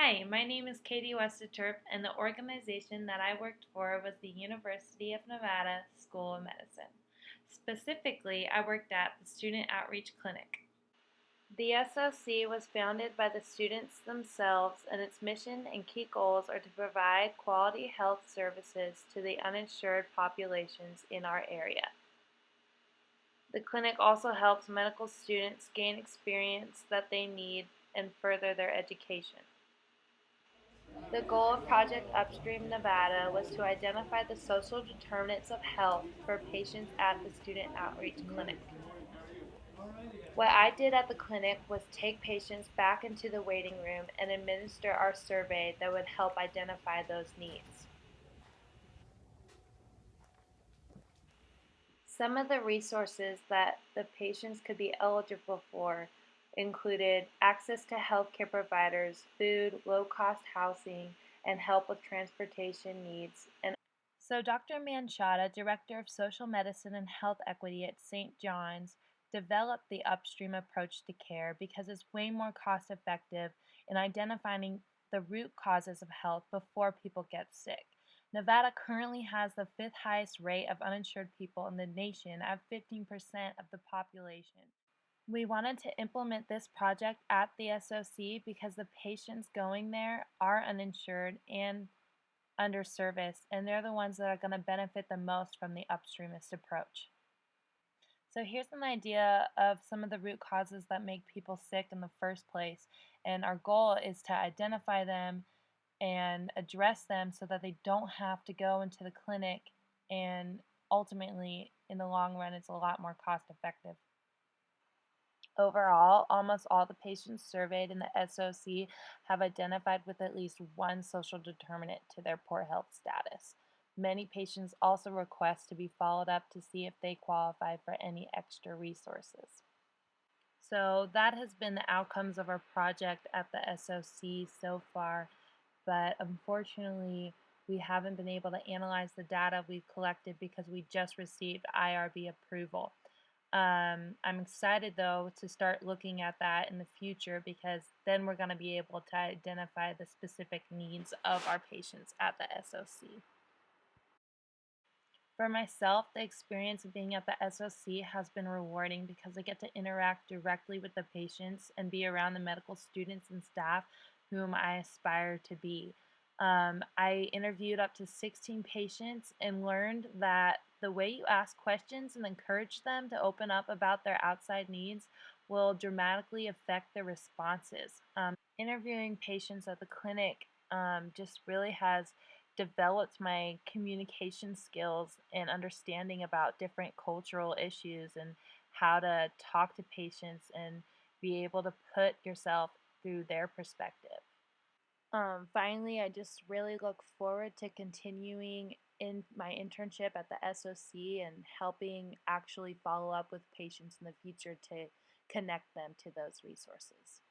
Hi, my name is Katie Westerterp, and the organization that I worked for was the University of Nevada School of Medicine. Specifically, I worked at the Student Outreach Clinic. The SOC was founded by the students themselves, and its mission and key goals are to provide quality health services to the uninsured populations in our area. The clinic also helps medical students gain experience that they need and further their education. The goal of Project Upstream Nevada was to identify the social determinants of health for patients at the Student Outreach Clinic. What I did at the clinic was take patients back into the waiting room and administer our survey that would help identify those needs. Some of the resources that the patients could be eligible for included access to healthcare providers, food, low-cost housing, and help with transportation needs. So Dr. Manchada, Director of Social Medicine and Health Equity at St. John's, developed the upstream approach to care because it's way more cost effective in identifying the root causes of health before people get sick. Nevada currently has the fifth highest rate of uninsured people in the nation at 15% of the population. We wanted to implement this project at the SOC because the patients going there are uninsured and underserviced, and they're the ones that are going to benefit the most from the upstreamist approach. So here's an idea of some of the root causes that make people sick in the first place, and our goal is to identify them and address them so that they don't have to go into the clinic, and ultimately in the long run it's a lot more cost effective. Overall, almost all the patients surveyed in the SOC have identified with at least one social determinant to their poor health status. Many patients also request to be followed up to see if they qualify for any extra resources. So that has been the outcomes of our project at the SOC so far, but unfortunately we haven't been able to analyze the data we've collected because we just received IRB approval. I'm excited though to start looking at that in the future because then we're going to be able to identify the specific needs of our patients at the SOC. For myself, the experience of being at the SOC has been rewarding because I get to interact directly with the patients and be around the medical students and staff whom I aspire to be. I interviewed up to 16 patients and learned that the way you ask questions and encourage them to open up about their outside needs will dramatically affect their responses. Interviewing patients at the clinic just really has developed my communication skills and understanding about different cultural issues and how to talk to patients and be able to put yourself through their perspective. Finally, I just really look forward to continuing in my internship at the SOC and helping actually follow up with patients in the future to connect them to those resources.